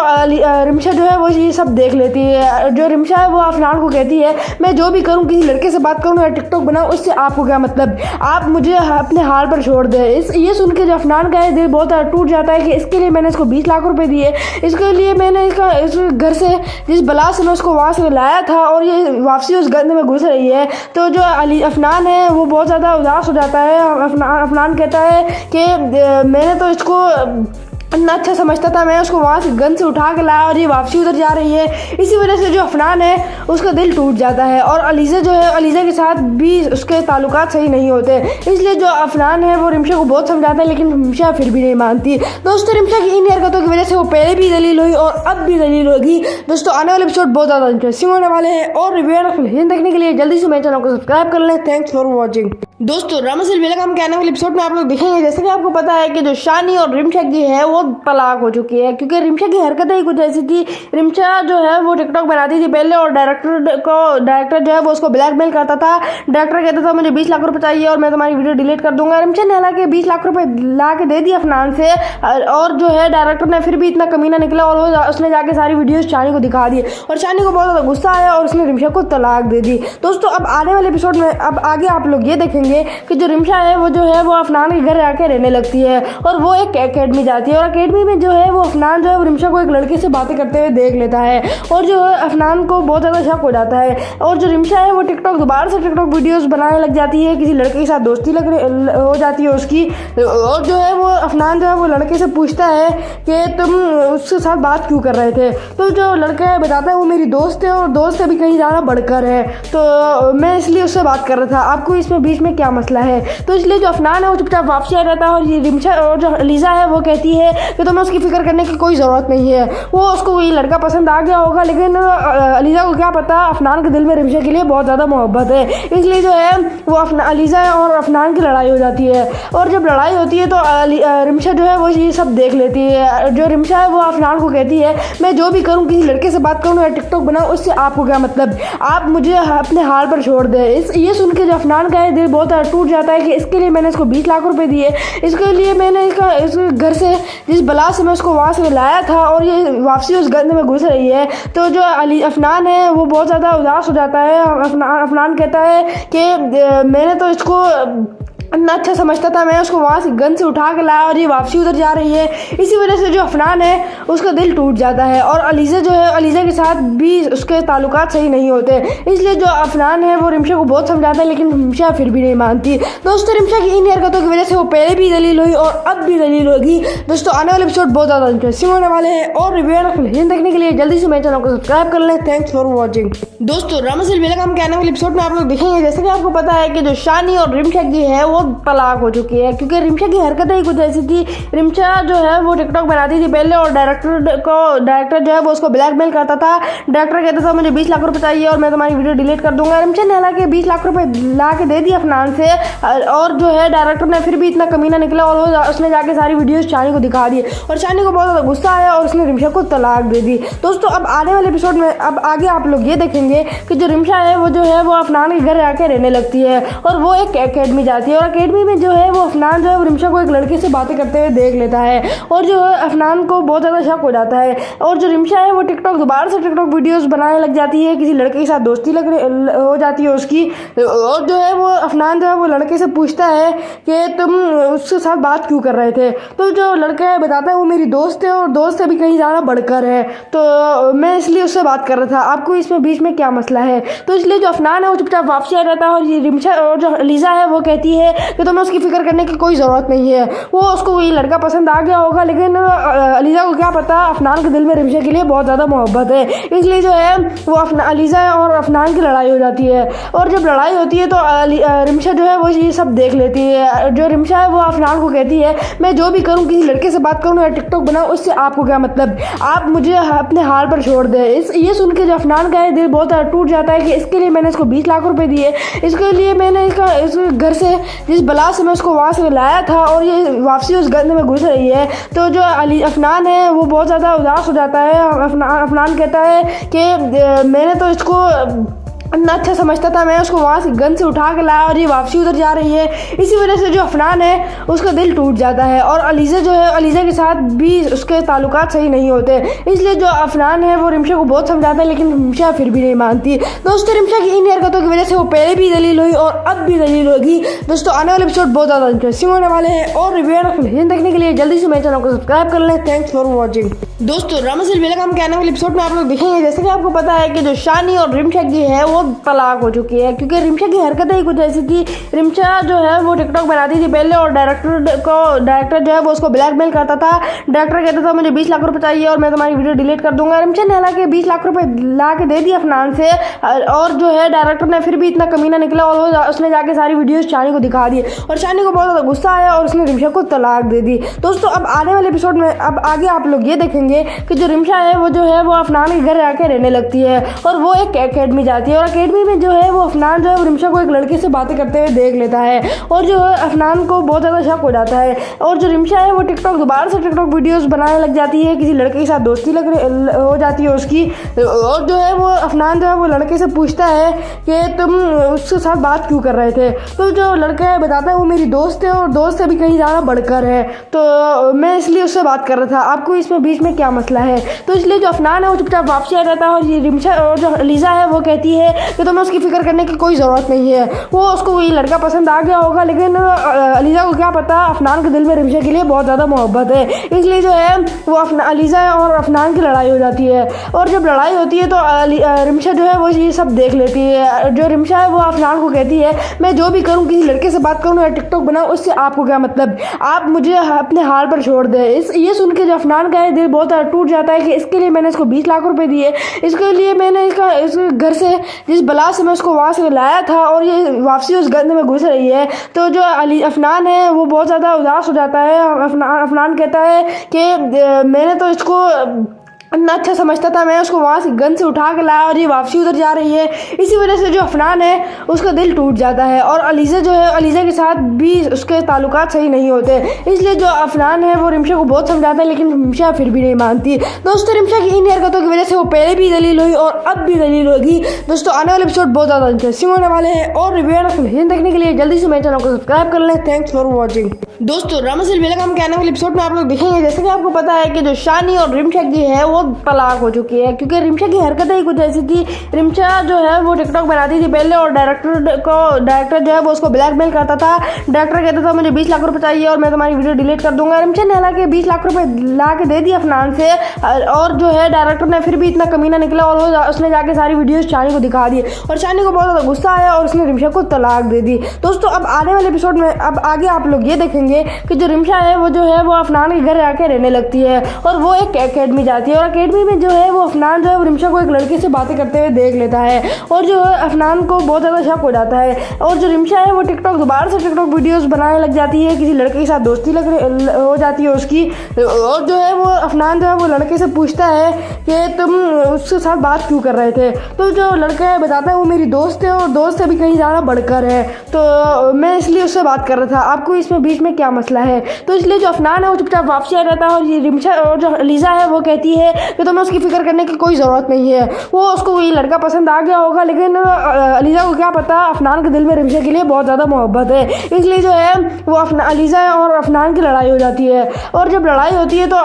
रिमशा जो है वो ये सब देख लेती है। जो रिमशा है वो अफनान को कहती है मैं जो भी करूँ, किसी लड़के से बात करूँ या टिकटॉक बनाऊँ, उससे आपको क्या मतलब, आप मुझे अपने हाल पर छोड़ दें। ये सुन के जो अफनान का है दिल बहुत टूट जाता है कि इसके लिए मैंने इसको 20 लाख रुपए दिए, इसके लिए मैंने इस घर से जिस बला से मैं उसको वहाँ से लाया था और ये वापसी उस गंद में घुस रही है। तो जो अफनान है वो बहुत ज़्यादा उदास हो जाता है। अफनान कहता है कि मैंने तो इसको इतना अच्छा समझता था, मैं उसको वहाँ से गन से उठा के लाया और ये वापसी उधर जा रही है। इसी वजह से जो अफनान है उसका दिल टूट जाता है और अलीज़ा जो है अलीज़ा के साथ भी उसके ताल्लुकात सही नहीं होते। इसलिए जो अफनान है वो रिमशा को बहुत समझाता है लेकिन रिमशा फिर भी नहीं मानती। दोस्तों रिमशा की इन हरकतों की वजह से वो पहले भी दलील हुई और अब भी दलील होगी। दोस्तों आने वाले एपिसोड बहुत ज़्यादा इंटरेस्टिंग होने वाले हैं और रिव्यू देखने के लिए जल्दी से मेरे चैनल को सब्सक्राइब कर लें। Thanks for watching. दोस्तों ड्रामा सीरियल बेलगाम के आने वाले एपिसोड में आप लोग देखेंगे जैसे कि आपको पता है कि जो शानी और रिमशा की है वो तलाक हो चुकी है, क्योंकि रिमशा की हरकतें ही कुछ ऐसी थी। रिमशा जो है वो टिकटॉक बनाती थी पहले और डायरेक्टर जो है वो उसको ब्लैकमेल करता था। डायरेक्टर कहता था मुझे 20 लाख रुपए चाहिए और मैं तुम्हारी वीडियो डिलीट कर दूंगा। रिमशा ने हालांकि 20 लाख रुपए ला के दे दिए अफनान से और जो है डायरेक्टर ने फिर भी इतना कमीना निकला और उसने जाके सारी वीडियो शानी को दिखा दी और शानी को बहुत ज़्यादा गुस्सा आया और उसने रिमशा को तलाक दे दी। दोस्तों अब आने वाले एपिसोड में अब आगे आप लोग ये देखेंगे कि जो रिमशा है वो अफनान के घर आके रहने लगती है और वो एक एकेडमी जाती है और एकेडमी में जो है वो अफनान जो है वो रिमशा को एक लड़के से बातें करते हुए देख लेता है और जो है अफनान को बहुत ज़्यादा शक हो जाता है और जो रिमशा है वो दोबारा से टिकटॉक वीडियोस बनाने लग जाती है, किसी लड़के के साथ दोस्ती हो जाती है उसकी। और जो है वो अफनान जो है वो लड़के से पूछता है कि तुम उसके साथ बात क्यों कर रहे थे, तो जो लड़का है बताता है वो मेरी दोस्त है और दोस्त से भी कहीं ज़्यादा बढ़कर है, तो मैं इसलिए उससे बात कर रहा था, आपको इसमें बीच में क्या क्या मसला है। तो इसलिए जो अफनान है वो चुपचाप वापसी आ जाता है और ये रिमशा और जो अलीज़ा है वो कहती है कि तुम्हें उसकी फिक्र करने की कोई ज़रूरत नहीं है, वो उसको ये लड़का पसंद आ गया होगा, लेकिन अलीज़ा को क्या पता अफनान के दिल में रिमशा के लिए बहुत ज़्यादा मोहब्बत है। इसलिए जो है वो अलीज़ा और अफनान की लड़ाई हो जाती है और जब लड़ाई होती है तो रिमशा जो है वो ये सब देख लेती है। जो रिमशा है वो अफनान को कहती है मैं जो भी करूँ, किसी लड़के से बात करूँ या टिकटॉक बनाऊँ, उससे आपको क्या मतलब, आप मुझे अपने हाल पर छोड़ दे। ये सुन के जो अफनान का है दिल बहुत टूट जाता है कि इसके लिए मैंने इसको 20 लाख रुपए दिए, इसके लिए मैंने इस घर से जिस बला से मैं उसको वहाँ से लाया था और ये वापसी उस गंद में घुस रही है। तो जो अफनान है वो बहुत ज़्यादा उदास हो जाता है। अफनान कहता है कि मैंने तो इसको इतना अच्छा समझता था, मैं उसको वहाँ से गन से उठा के लाया और ये वापसी उधर जा रही है। इसी वजह से जो अफनान है उसका दिल टूट जाता है और अलीज़ा जो है अलीज़ा के साथ भी उसके ताल्लुकात सही नहीं होते। इसलिए जो अफनान है वो रिमशा को बहुत समझाता है, लेकिन रिमशा फिर भी नहीं मानती। दोस्तों रिमशा की इन हरकतों की वजह से वो पहले भी दलील हुई और अब भी दलील होगी। दोस्तों आने वाले एपिसोड बहुत ज़्यादा इंटरेस्टिंग होने वाले हैं और रिव्यू देखने के लिए जल्दी से मेरे चैनल को सब्सक्राइब कर लें। Thanks for watching. दोस्तों रामा सिल बेलगाम के आने वाले एपिसोड में आप लोग देखेंगे, जैसे कि आपको पता है कि जो शानी और रिमशा की है वो तलाक हो चुकी है, क्योंकि रिमशा की हरकतें ही कुछ ऐसी थी। रिमशा जो है वो टिकटॉक बनाती थी पहले और डायरेक्टर जो है वो उसको ब्लैकमेल करता था। डायरेक्टर कहता था मुझे 20 लाख रुपए चाहिए और मैं तुम्हारी वीडियो डिलीट कर दूंगा। रिमशा ने हालांकि 20 लाख रुपए ला के दे दिए अफनान से और जो है डायरेक्टर ने फिर भी इतना कमीना निकला और उसने जाके सारी वीडियोस शानी को दिखा दी और शानी को बहुत ज़्यादा गुस्सा आया और उसने रिमशा को तलाक दे दी। दोस्तों अब आने वाले एपिसोड में अब आगे आप लोग ये देखेंगे कि जो रिमशा है वो अफनान के घर आके रहने लगती है और वो एक एकेडमी जाती है और एकेडमी में जो है वो अफनान जो है वो रिमशा को एक लड़के से बातें करते हुए देख लेता है और जो है अफनान को बहुत ज़्यादा शक हो जाता है और जो रिमशा है वो दोबारा से टिकटॉक वीडियोस बनाने लग जाती है, किसी लड़के के साथ दोस्ती हो जाती है उसकी और जो है वो अफनान जो है वो लड़के से पूछता है कि तुम उसके साथ बात क्यों कर रहे थे। तो जो लड़का है बताता है वो मेरी दोस्त है और दोस्त से भी कहीं ज़्यादा बढ़कर है, तो मैं इसलिए उससे बात कर रहा था, आपको इसमें बीच में क्या मसला है। तो इसलिए जो अफनान है वो चुपचाप वापसी आ जाता है और ये रिमशा और जो अलीज़ा है वो कहती है कि तुम्हें उसकी फिक्र करने की कोई ज़रूरत नहीं है, वो उसको ये लड़का पसंद आ गया होगा, लेकिन अलीज़ा को क्या पता अफनान के दिल में रिमशा के लिए बहुत ज़्यादा मोहब्बत है। इसलिए जो है वो अलीज़ा और अफनान की लड़ाई हो जाती है और जब लड़ाई होती है तो रिमशा जो है वो ये सब देख लेती है। जो रिमशा है वो अफनान को कहती है मैं जो भी करूँ, किसी लड़के से बात करूँ या टिकटॉक बनाऊँ, उससे आपको क्या मतलब, आप मुझे अपने हाल पर छोड़ दे। ये सुन के जो अफनान का है दिल बहुत टूट जाता है कि इसके लिए मैंने इसको 20 लाख रुपए दिए, इसके लिए मैंने इस घर से जिस बला से मैं उसको वहाँ से लाया था और ये वापसी उस गंद में घुस रही है। तो जो अफनान है वो बहुत ज़्यादा उदास हो जाता है। अफनान कहता है कि मैंने तो इसको इतना अच्छा समझता था, मैं उसको वहाँ से गन से उठा के लाया और ये वापसी उधर जा रही है। इसी वजह से जो अफनान है उसका दिल टूट जाता है और अलीज़ा जो है अलीज़ा के साथ भी उसके ताल्लुकात सही नहीं होते। इसलिए जो अफनान है वो रिमशा को बहुत समझाता है, लेकिन रिमशा फिर भी नहीं मानती। दोस्तों रिमशा की इन हरकतों की वजह से वो पहले भी दलील हुई और अब भी दलील होगी। दोस्तों आने वाले एपिसोड बहुत ज़्यादा इंटरेस्टिंग होने वाले हैं और रिव्यू देखने के लिए जल्दी से मेरे चैनल को सब्सक्राइब कर लें। Thanks for watching. दोस्तों रामा सिल बेलगाम के आने वाले एपिसोड में आप लोग देखेंगे, जैसे कि आपको पता है कि जो शानी और रिमशा की है वो तलाक हो चुकी है, क्योंकि रिमशा की हरकतें ही कुछ ऐसी थी। रिमशा जो है वो टिकटॉक बनाती थी पहले और डायरेक्टर जो है वो उसको ब्लैकमेल करता था। डायरेक्टर कहता था मुझे 20 लाख रुपए चाहिए और मैं तुम्हारी वीडियो डिलीट कर दूंगा। रिमशा ने हालांकि 20 लाख रुपए ला के दे दिए अफनान से और जो है डायरेक्टर ने फिर भी इतना कमीना निकला और उसने जाके सारी वीडियोस शानी को दिखा दी और शानी को बहुत ज़्यादा गुस्सा आया और उसने रिमशा को तलाक दे दी। दोस्तों अब आने वाले एपिसोड में अब आगे आप लोग ये देखेंगे कि जो रिमशा है वो अफनान के घर आके रहने लगती है और वो एक एकेडमी जाती है और एकेडमी में जो है वो अफनान जो है वो रिमशा को एक लड़के से बातें करते हुए देख लेता है और जो है अफनान को बहुत ज़्यादा शक हो जाता है और जो रिमशा है वो दोबारा से टिकटॉक वीडियोस बनाने लग जाती है, किसी लड़के के साथ दोस्ती हो जाती है उसकी और जो है वो अफनान जो है वो लड़के से पूछता है कि तुम उसके साथ बात क्यों कर रहे थे। तो जो लड़का है बताता है वो मेरी दोस्त है और दोस्त से भी कहीं ज़्यादा बढ़कर है, तो मैं इसलिए उससे बात कर रहा था, आपको इसमें बीच में क्या मसला है। तो इसलिए जो अफनान है वो चुपचाप वापसी आ जाता है और ये रिमशा और जो अलीज़ा है वो कहती है कि तुम्हें उसकी फिक्र करने की कोई ज़रूरत नहीं है, वो उसको ये लड़का पसंद आ गया होगा, लेकिन अलीज़ा को क्या पता अफनान के दिल में रिमशा के लिए बहुत ज़्यादा मोहब्बत है। इसलिए जो है वो अलीज़ा और अफनान की लड़ाई हो जाती है और जब लड़ाई होती है तो रिमशा जो है वो ये सब देख लेती है। जो रिमशा है वो अफनान को कहती है मैं जो भी करूँ, किसी लड़के से बात करूँ या टिकटॉक बनाऊँ, उससे आपको क्या मतलब, आप मुझे अपने हाल पर छोड़ दे। ये सुन के जो अफनान का है दिल बहुत टूट जाता है कि इसके लिए मैंने इसको 20 लाख रुपए दिए, इसके लिए मैंने इस घर से जिस बला से मैं उसको वहाँ से लाया था और ये वापसी उस गंद में घुस रही है। तो जो अफनान है वो बहुत ज़्यादा उदास हो जाता है। अफनान कहता है कि मैंने तो इसको इतना अच्छा समझता था, मैं उसको वहाँ से गन से उठा के लाया और ये वापसी उधर जा रही है। इसी वजह से जो अफनान है उसका दिल टूट जाता है और अलीज़ा जो है, अलीज़ा के साथ भी उसके ताल्लुकात सही नहीं होते। इसलिए जो अफनान है वो रिमशा को बहुत समझाता है, लेकिन रिमशा फिर भी नहीं मानती। दोस्तों, रिमशा की इन हरकतों की वजह से वो पहले भी दलील हुई और अब भी दलील होगी। दोस्तों, आने वाले एपिसोड बहुत ज़्यादा इंटरेस्टिंग होने वाले हैं और रिव्यू देखने के लिए जल्दी से मेरे चैनल को सब्सक्राइब कर लें। Thanks for watching. दोस्तों, ड्रामा सीरियल बेलगाम के आने वाले एपिसोड में आप लोग देखेंगे, जैसे कि आपको पता है कि जो शानी और रिमशा की है वो तलाक हो चुकी है, क्योंकि रिमशा की हरकतें ही कुछ ऐसी थी। रिमशा जो है वो टिकटॉक बनाती थी पहले और डायरेक्टर जो है वो उसको ब्लैकमेल करता था। डायरेक्टर कहता था मुझे 20 लाख रुपए चाहिए और मैं तुम्हारी वीडियो डिलीट कर दूंगा। रिमशा ने हालांकि 20 लाख रुपए ला के दे दिए अफनान से और जो है डायरेक्टर ने फिर भी इतना कमीना निकला और उसने जाके सारी वीडियोस शानी को दिखा दी और शानी को बहुत ज़्यादा गुस्सा आया और उसने रिमशा को तलाक दे दी। दोस्तों, अब आने वाले एपिसोड में अब आगे आप लोग ये देखेंगे कि जो रिमशा है वो जो है वो अफनान के घर आके रहने लगती है और वो एक एकेडमी जाती है और एकेडमी में जो है वो अफनान जो है वो रिमशा को एक लड़के से बातें करते हुए देख लेता है और जो है अफनान को बहुत ज़्यादा शक हो जाता है और जो रिमशा है वो दोबारा से टिकटॉक वीडियोस बनाने लग जाती है। किसी लड़के के साथ दोस्ती हो जाती है उसकी और जो है वो अफनान जो है वो लड़के से पूछता है कि तुम उसके साथ बात क्यों कर रहे थे। तो जो लड़का है बताता है वो मेरी दोस्त है और दोस्त से भी कहीं ज़्यादा बढ़कर है, तो मैं इसलिए उससे बात कर रहा था, आपको इसमें बीच में क्या मसला है। तो इसलिए जो अफनान है वो चुपचाप वापसी आ जाता है और ये रिमशा और जो अलीज़ा है वो कहती है कि तुम्हें उसकी फिक्र करने की कोई ज़रूरत नहीं है, वो उसको ये लड़का पसंद आ गया होगा, लेकिन अलीज़ा को क्या पता अफनान के दिल में रिमशा के लिए बहुत ज़्यादा मोहब्बत है। इसलिए जो है वो अलीज़ा और अफनान की लड़ाई हो जाती है और जब लड़ाई होती है तो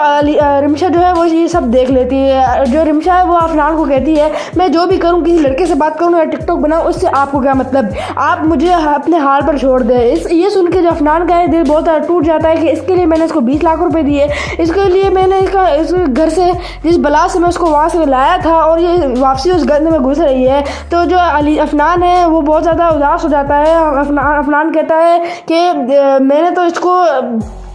रिमशा जो है वो ये सब देख लेती है। जो रिमशा है वो अफनान को कहती है मैं जो भी करूँ, किसी लड़के से बात करूँ या टिकटॉक बनाऊँ, उससे आपको क्या मतलब, आप मुझे अपने हाल पर छोड़ दें। ये सुन के जो अफनान का है दिल बहुत ज़्यादा टूट जाता है कि इसके लिए मैंने इसको 20 लाख रुपए दिए, इसके लिए मैंने इस घर से जिस बला से मैं उसको वहाँ से लाया था और ये वापसी उस गंद में घुस रही है। तो जो अफनान है वो बहुत ज़्यादा उदास हो जाता है। अफनान कहता है कि मैंने तो इसको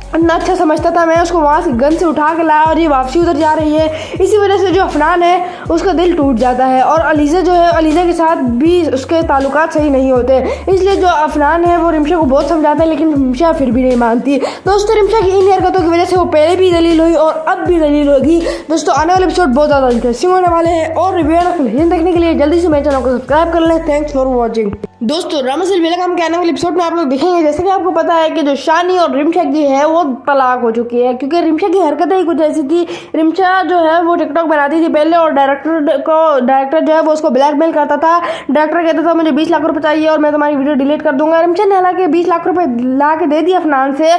इतना अच्छा समझता था, मैं उसको वहाँ से गन से उठा के लाया और ये वापसी उधर जा रही है। इसी वजह से जो अफनान है उसका दिल टूट जाता है और अलीज़ा जो है, अलीज़ा के साथ भी उसके ताल्लुकात सही नहीं होते। इसलिए जो अफनान है वो रिमशा को बहुत समझाता है, लेकिन रिमशा फिर भी नहीं मानती। दोस्तों, रिमशा की इन हरकतों की वजह से वो पहले भी दलील हुई और अब भी दलील होगी। दोस्तों, आने वाले एपिसोड बहुत ज़्यादा इंटरेस्टिंग होने वाले हैं और रिव्यू देखने के लिए जल्दी से मेरे चैनल को सब्सक्राइब कर लें। Thanks for watching. दोस्तों, ड्रामा सीरियल बेलगाम के आने वाले एपिसोड में आप लोग देखेंगे, जैसे कि आपको पता है कि जो शानी और रिमशा की है वो तलाक हो चुकी है, क्योंकि रिमशा की हरकतें ही कुछ ऐसी थी। रिमशा जो है वो टिकटॉक बनाती थी पहले और डायरेक्टर जो है वो उसको ब्लैकमेल करता था। डायरेक्टर कहता था मुझे 20 लाख रुपए चाहिए और मैं तुम्हारी वीडियो डिलीट कर दूंगा। रिमशा ने हालांकि 20 लाख रुपए ला के दे दिए अफनान से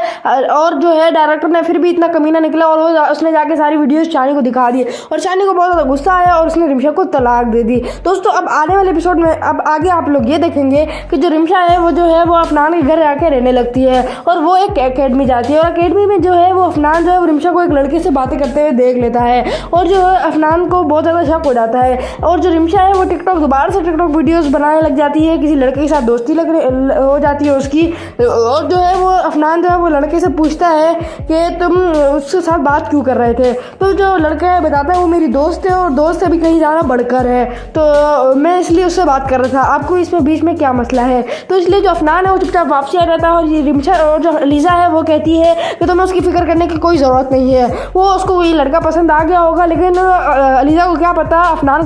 और जो है डायरेक्टर ने फिर भी इतना कमीना निकला और उसने जाके सारी वीडियोस शानी को दिखा दी और शानी को बहुत ज़्यादा गुस्सा आया और उसने रिमशा को तलाक दे दी। दोस्तों, अब आने वाले एपिसोड में अब आगे आप लोग ये देखेंगे कि जो रिमशा है वो जो है वो अफनान के घर आके रहने लगती है और वो एक एकेडमी जाती है और एकेडमी में जो है वो अफनान जो है वो रिमशा को एक लड़के से बातें करते हुए देख लेता है और जो है अफनान को बहुत ज़्यादा शक हो जाता है और जो रिमशा है वो दोबारा से टिकटॉक वीडियोस बनाने लग जाती है। किसी लड़के के साथ दोस्ती हो जाती है उसकी और जो है वो अफनान जो है वो लड़के से पूछता है कि तुम उसके साथ बात क्यों कर रहे थे। तो जो लड़का है बताता है वो मेरी दोस्त है और दोस्त से भी कहीं ज़्यादा बढ़कर है, तो मैं इसलिए उससे बात कर रहा था, आपको इसमें बीच में क्या मसला है। तो इसलिए जो अफनान है वो चुपचाप वापसी आ जाता है और ये रिमशा और जो अलीज़ा है वो कहती है कि तुम्हें उसकी फिक्र करने की कोई ज़रूरत नहीं है, वो उसको ये लड़का पसंद आ गया होगा, लेकिन अलीज़ा को क्या पता अफनान